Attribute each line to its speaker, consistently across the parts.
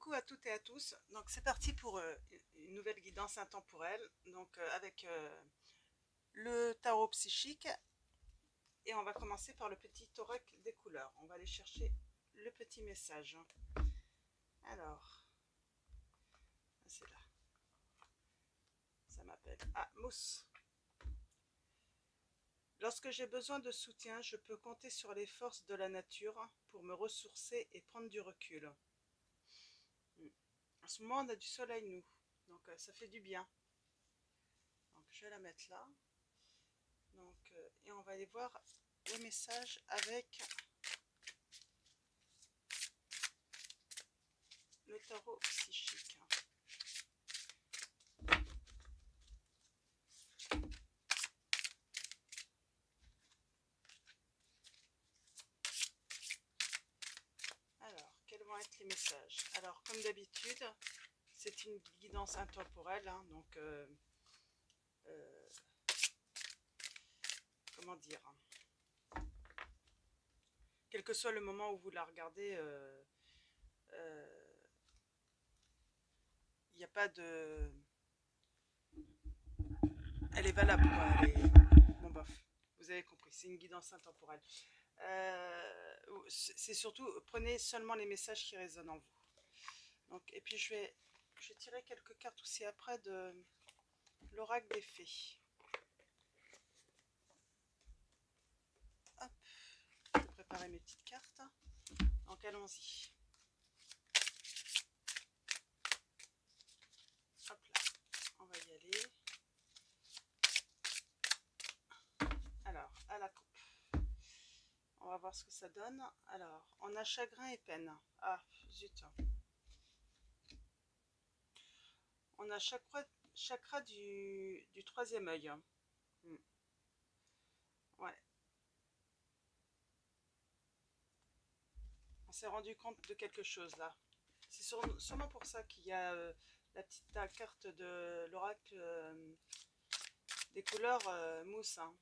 Speaker 1: Coucou à toutes et à tous. Donc c'est parti pour une nouvelle guidance intemporelle. Donc avec le tarot psychique et on va commencer par le petit oracle des couleurs. On va aller chercher le petit message. Alors, c'est là. Ça m'appelle. Ah, Mousse. Lorsque j'ai besoin de soutien, je peux compter sur les forces de la nature pour me ressourcer et prendre du recul. En ce moment, on a du soleil, nous. Donc ça fait du bien. Donc je vais la mettre là. Donc, et on va aller voir les messages avec le tarot psychique. Alors, quels vont être les messages? Alors, comme d'habitude, c'est une guidance intemporelle, hein, donc comment dire, quel que soit le moment où vous la regardez, il n'y a pas de... Elle est valable, quoi. Elle est... Bon, bof, vous avez compris, c'est une guidance intemporelle. C'est surtout, prenez seulement les messages qui résonnent en vous. Donc, et puis je vais tirer quelques cartes aussi après de l'oracle des fées. Hop, je vais préparer mes petites cartes. Donc allons-y. Hop là, on va y aller. Alors, à la coupe. On va voir ce que ça donne. Alors, on a chagrin et peine. Ah, zut. On a chakra du troisième œil. Ouais. On s'est rendu compte de quelque chose là. C'est sûrement pour ça qu'il y a la petite carte de l'oracle des couleurs mousse, hein,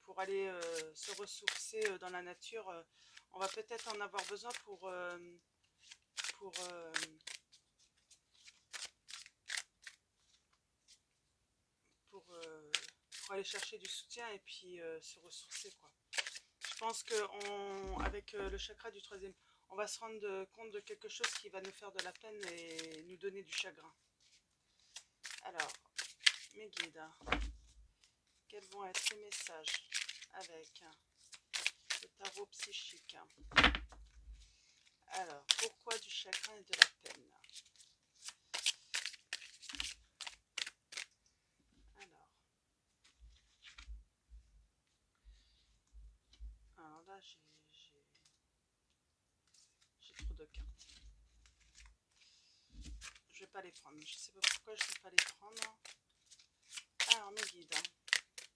Speaker 1: pour aller se ressourcer dans la nature. On va peut-être en avoir besoin pour aller chercher du soutien et puis se ressourcer, quoi. Je pense que avec le chakra du troisième, on va se rendre compte de quelque chose qui va nous faire de la peine et nous donner du chagrin. Alors, mes guides, quels vont être les messages avec le tarot psychique? Alors, pourquoi du chagrin et de la peine? Alors là, j'ai trop de cartes. Je vais pas les prendre. Je sais pas pourquoi je vais pas les prendre. Alors, mes guides,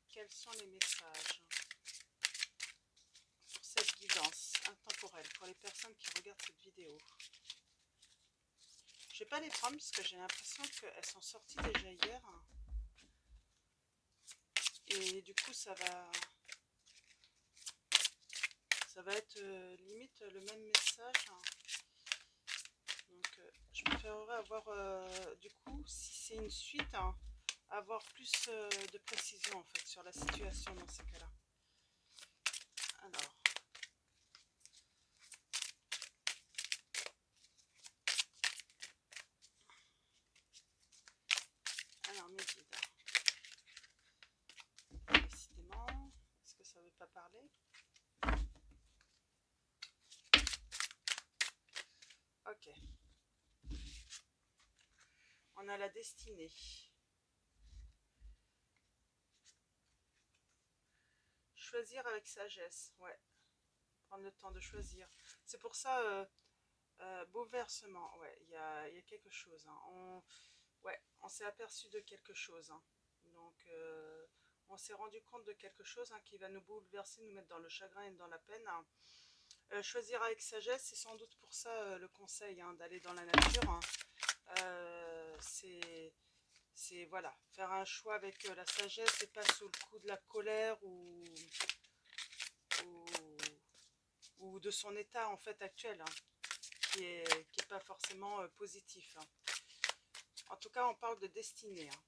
Speaker 1: quels sont les messages pour cette guidance intemporelle pour les personnes qui regardent cette vidéo? Je vais pas les prendre parce que j'ai l'impression qu'elles sont sorties déjà hier. Et du coup, ça va être limite le même message. Donc, je préférerais avoir, du coup, si c'est une suite, hein, avoir plus de précision en fait sur la situation dans ces cas-là. Alors mes guides, décidément, est-ce que ça ne veut pas parler? Ok. On a la destinée. Choisir avec sagesse, ouais. Prendre le temps de choisir. C'est pour ça, bouleversement, ouais, il y a quelque chose. Hein. On s'est aperçu de quelque chose. Hein. Donc, on s'est rendu compte de quelque chose, hein, qui va nous bouleverser, nous mettre dans le chagrin et dans la peine. Hein. Choisir avec sagesse, c'est sans doute pour ça le conseil, hein, d'aller dans la nature. Hein. C'est voilà, faire un choix avec la sagesse et pas sous le coup de la colère ou de son état en fait actuel. Hein. qui est pas forcément positif, hein. En tout cas, on parle de destinée, hein.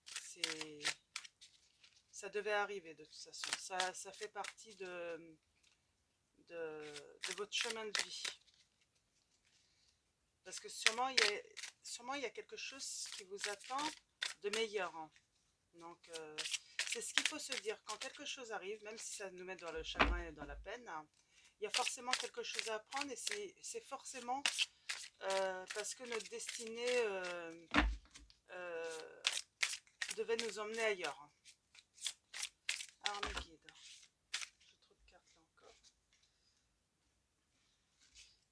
Speaker 1: Ça devait arriver de toute façon. Ça fait partie de votre chemin de vie. Parce que sûrement il y a quelque chose qui vous attend de meilleur, hein. Donc, c'est ce qu'il faut se dire. Quand quelque chose arrive, même si ça nous met dans le chagrin et dans la peine, hein, il y a forcément quelque chose à apprendre et c'est forcément parce que notre destinée devait nous emmener ailleurs, hein. Alors, mes guides, j'ai trop de cartes là encore.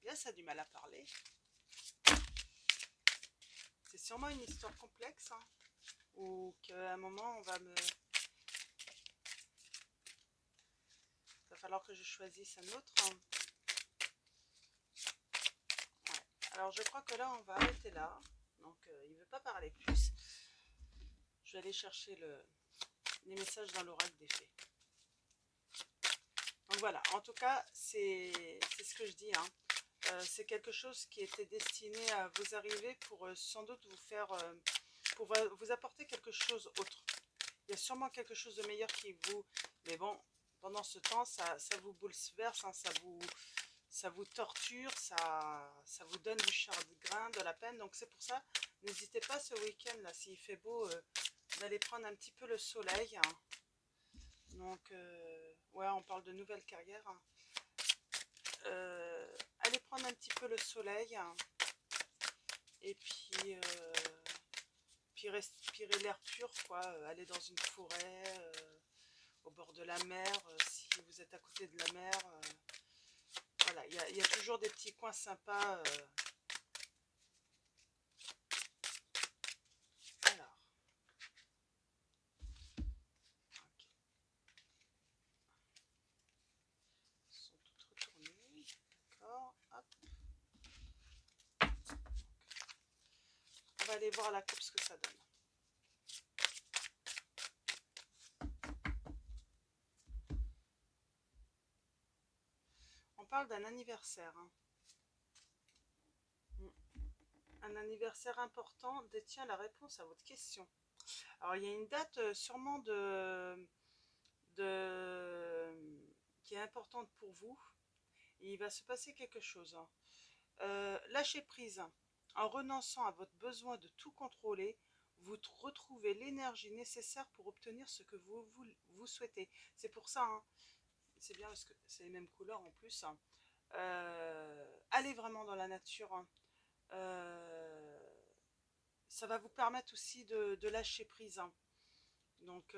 Speaker 1: Bien, ça a du mal à parler. C'est sûrement une histoire complexe, hein, ou qu'à un moment, va falloir que je choisisse un autre, hein. Ouais. Alors, je crois que là, on va arrêter là. Donc, il ne veut pas parler plus. Je vais aller chercher les messages dans l'oracle des fées. Donc voilà, en tout cas, c'est ce que je dis, hein. C'est quelque chose qui était destiné à vous arriver pour sans doute vous faire, pour vous apporter quelque chose autre. Il y a sûrement quelque chose de meilleur qui vous... Mais bon, pendant ce temps, ça vous bouleverse, hein, ça vous torture, ça vous donne du chagrin, de la peine. Donc c'est pour ça, n'hésitez pas ce week-end, là, s'il fait beau, d'aller prendre un petit peu le soleil, hein. Donc, ouais, on parle de nouvelle carrière, hein. Allez prendre un petit peu le soleil, hein, et puis respirer l'air pur, quoi. Aller dans une forêt, au bord de la mer, si vous êtes à côté de la mer. Voilà, il y a toujours des petits coins sympas. Alors, ok. Ils sont toutes retournées. D'accord, hop. On va aller voir la coupe ce que ça donne. On parle d'un anniversaire, hein. Un anniversaire important détient la réponse à votre question. Alors, il y a une date sûrement qui est importante pour vous. Et il va se passer quelque chose, hein. Lâchez prise. En renonçant à votre besoin de tout contrôler, vous retrouvez l'énergie nécessaire pour obtenir ce que vous souhaitez. C'est pour ça, hein, c'est bien parce que c'est les mêmes couleurs en plus, hein. Allez vraiment dans la nature, hein. Ça va vous permettre aussi de lâcher prise, hein. Donc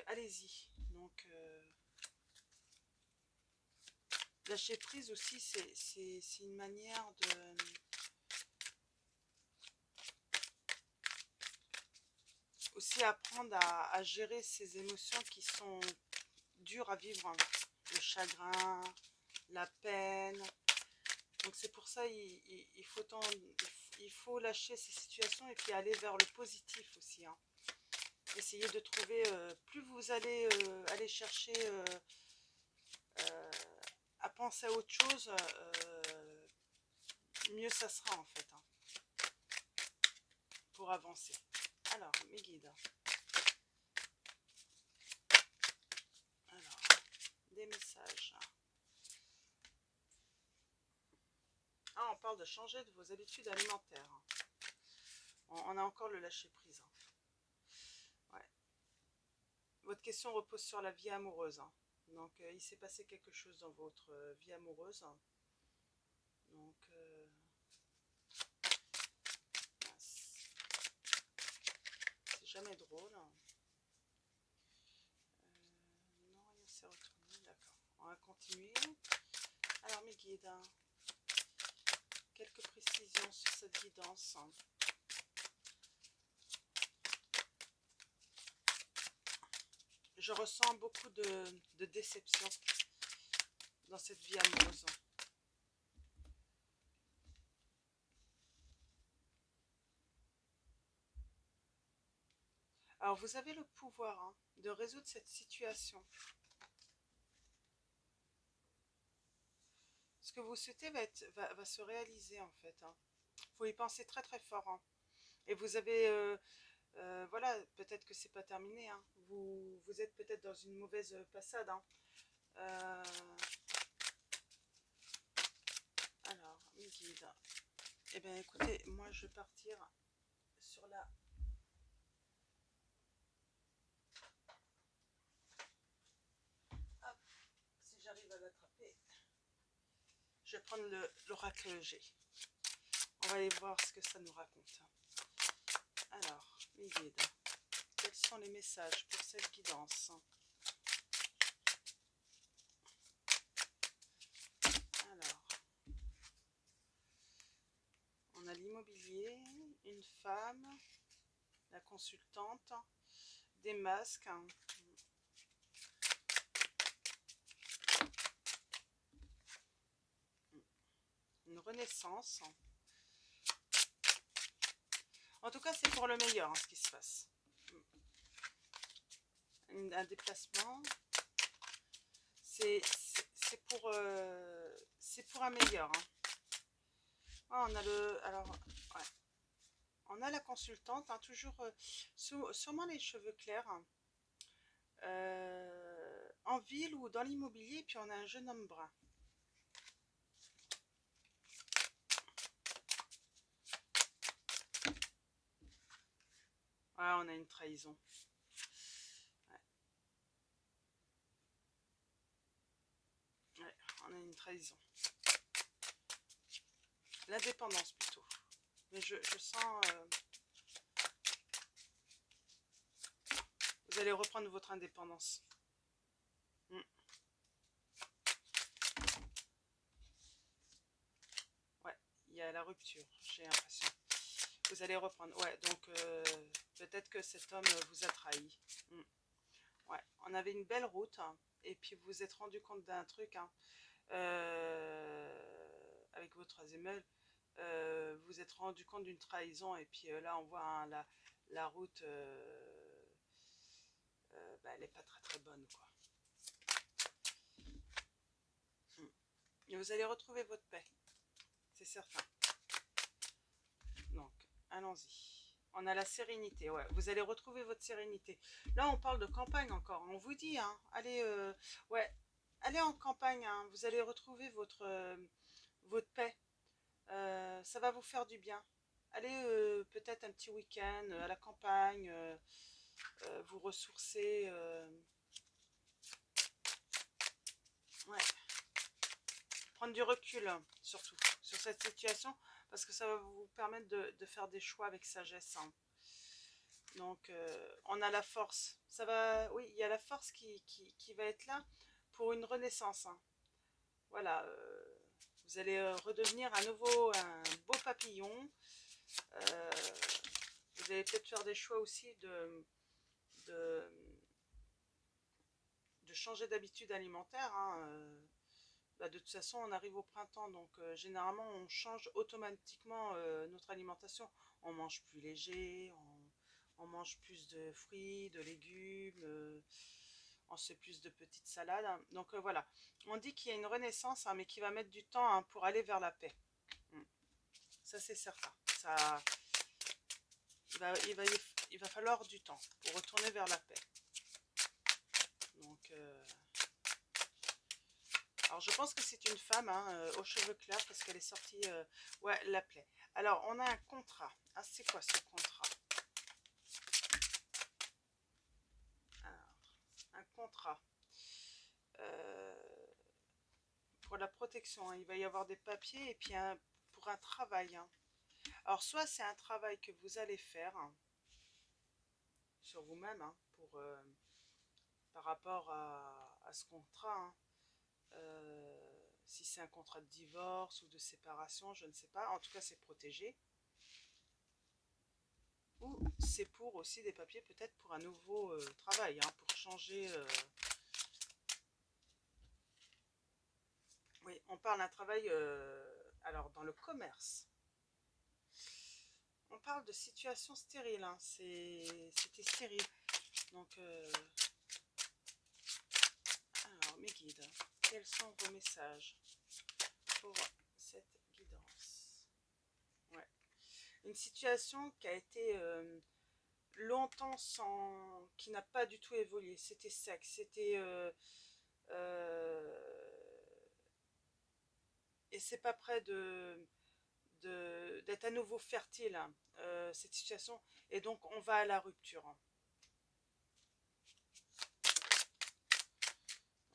Speaker 1: allez-y. Donc lâcher prise aussi, c'est une manière de aussi apprendre à gérer ces émotions qui sont dures à vivre, hein. Le chagrin, la peine. Donc c'est pour ça il faut lâcher ces situations et puis aller vers le positif aussi, hein. Essayez de trouver, plus vous allez aller chercher à penser à autre chose, mieux ça sera en fait, hein, pour avancer. Alors, mes guides. Alors, des messages. Ah, on parle de changer de vos habitudes alimentaires, hein. On a encore le lâcher prise, hein. Ouais. Votre question repose sur la vie amoureuse, hein. Donc, il s'est passé quelque chose dans votre vie amoureuse, hein. Donc, c'est jamais drôle, hein. Non, rien s'est retourné, d'accord. On va continuer. Alors, mes guides, hein, quelques précisions sur cette guidance, hein. Je ressens beaucoup de déception dans cette vie amoureuse. Alors, vous avez le pouvoir, hein, de résoudre cette situation. Ce que vous souhaitez va se réaliser en fait. Faut y penser très très fort. Et vous avez, voilà, peut-être que c'est pas terminé. Vous êtes peut-être dans une mauvaise passade. Euh, alors, mes guides. Eh bien, écoutez, moi je vais partir sur la... Hop, si j'arrive à l'attraper, je vais prendre l'oracle G. On va aller voir ce que ça nous raconte. Alors, mes guides, quels sont les messages pour cette guidance? Alors, on a l'immobilier, une femme, la consultante, des masques, une renaissance. En tout cas, c'est pour le meilleur ce qui se passe. Un déplacement, c'est pour un meilleur. On a alors, ouais. On a la consultante, toujours sûrement les cheveux clairs, en ville ou dans l'immobilier, puis on a un jeune homme brun. Ouais, on a une trahison. Ouais. Ouais, on a une trahison. L'indépendance plutôt. Mais je sens... vous allez reprendre votre indépendance. Ouais, il y a la rupture, j'ai l'impression. Vous allez reprendre. Ouais, donc peut-être que cet homme vous a trahi. Ouais, on avait une belle route, et puis vous vous êtes rendu compte d'un truc, avec votre troisième œil, vous vous êtes rendu compte d'une trahison, et puis là on voit la route, bah, elle n'est pas très très bonne, quoi. Et vous allez retrouver votre paix, c'est certain. Donc, allons-y. On a la sérénité, ouais. Vous allez retrouver votre sérénité. Là, on parle de campagne encore. On vous dit, allez, ouais, allez en campagne. Vous allez retrouver votre paix. Ça va vous faire du bien. Allez, peut-être un petit week-end à la campagne, vous ressourcer. Ouais. Prendre du recul, surtout, sur cette situation, parce que ça va vous permettre de faire des choix avec sagesse. Donc, on a la force. Ça va, oui, il y a la force qui va être là pour une renaissance. Voilà, vous allez redevenir à nouveau un beau papillon. Vous allez peut-être faire des choix aussi de, de changer d'habitude alimentaire. Bah, de toute façon, on arrive au printemps, donc généralement, on change automatiquement notre alimentation. On mange plus léger, on mange plus de fruits, de légumes, on se fait plus de petites salades. Donc voilà, on dit qu'il y a une renaissance, mais qui va mettre du temps pour aller vers la paix. Ça, c'est certain. Ça, il va falloir du temps pour retourner vers la paix. Donc, alors je pense que c'est une femme, aux cheveux clairs, parce qu'elle est sortie, ouais, la plaie. Alors, on a un contrat. Ah, c'est quoi ce contrat? Alors, un contrat. Pour la protection, il va y avoir des papiers, et puis pour un travail. Alors, soit c'est un travail que vous allez faire sur vous-même, par rapport à ce contrat, si c'est un contrat de divorce ou de séparation, je ne sais pas. En tout cas, c'est protégé. Ou c'est pour aussi des papiers, peut-être pour un nouveau travail, pour changer. Oui, on parle d'un travail, alors dans le commerce. On parle de situation stérile, c'était stérile. Donc, alors, mes guides, quels sont vos messages pour cette guidance. Ouais. Une situation qui a été longtemps qui n'a pas du tout évolué. C'était sec, c'était et c'est pas près d'être à nouveau fertile, hein, cette situation, et donc on va à la rupture, hein.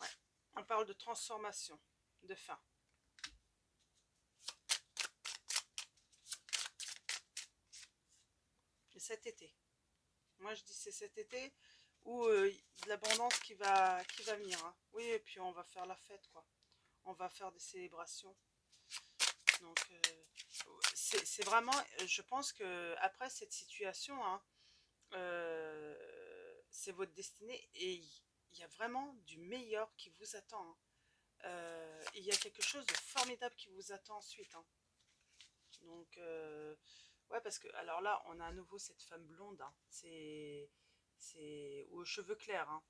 Speaker 1: Ouais. On parle de transformation, de fin. Et cet été, moi je dis c'est cet été où de l'abondance qui va venir, hein. Oui, et puis on va faire la fête, quoi. On va faire des célébrations. Donc c'est vraiment, je pense que après cette situation, hein, c'est votre destinée, et il y a vraiment du meilleur qui vous attend, hein. Il y a quelque chose de formidable qui vous attend ensuite, hein. Donc ouais, parce que alors là on a à nouveau cette femme blonde, hein. C'est aux cheveux clairs, hein.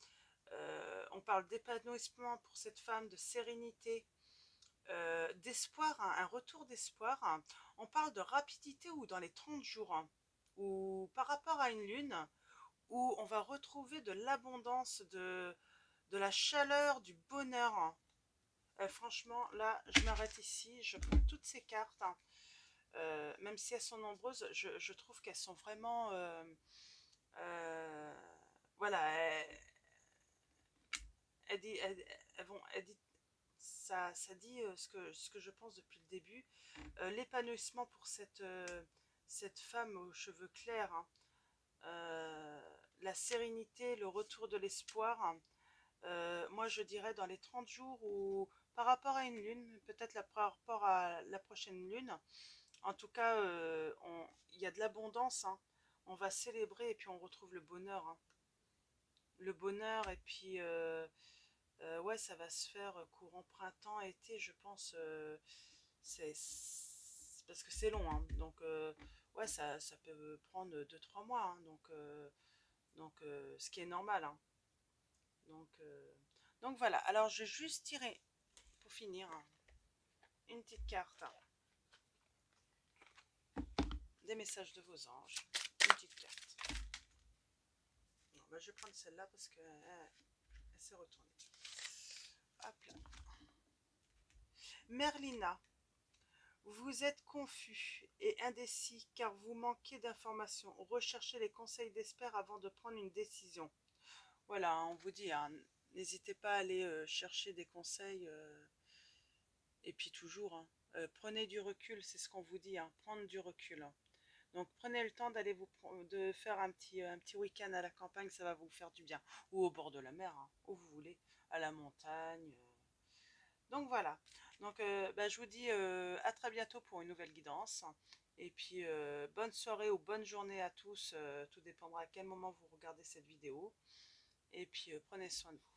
Speaker 1: On parle d'épanouissement pour cette femme, de sérénité, d'espoir, hein, un retour d'espoir, hein. On parle de rapidité, ou dans les 30 jours, hein, ou par rapport à une lune, où on va retrouver de l'abondance, de la chaleur, du bonheur, hein. Franchement, là, je m'arrête ici, je prends toutes ces cartes, hein. Même si elles sont nombreuses, je trouve qu'elles sont vraiment... voilà, elles dit, ça dit ce que je pense depuis le début. L'épanouissement pour cette femme aux cheveux clairs, hein. La sérénité, le retour de l'espoir, hein. Moi je dirais dans les 30 jours, ou par rapport à une lune, peut-être par rapport à la prochaine lune. En tout cas, il y a de l'abondance, hein. On va célébrer, et puis on retrouve le bonheur, hein. Le bonheur, et puis ouais, ça va se faire courant printemps, été, je pense. C'est parce que c'est long, hein. Donc ouais, ça peut prendre 2-3 mois, hein. Donc ce qui est normal, hein. Donc, euh, donc voilà, alors je vais juste tirer, pour finir, hein, une petite carte, hein, des messages de vos anges. Une petite carte. Non, bah, je vais prendre celle-là parce que elle s'est retournée. Hop là. Merlina, vous êtes confus et indécis car vous manquez d'informations. Recherchez les conseils d'experts avant de prendre une décision. Voilà, on vous dit, hein, n'hésitez pas à aller chercher des conseils. Et puis toujours, hein, prenez du recul, c'est ce qu'on vous dit, hein, prendre du recul, hein. Donc prenez le temps de faire un petit week-end à la campagne, ça va vous faire du bien. Ou au bord de la mer, hein, où vous voulez, à la montagne. Donc voilà. Donc bah, je vous dis à très bientôt pour une nouvelle guidance. Et puis bonne soirée ou bonne journée à tous. Tout dépendra à quel moment vous regardez cette vidéo. Et puis prenez soin de vous.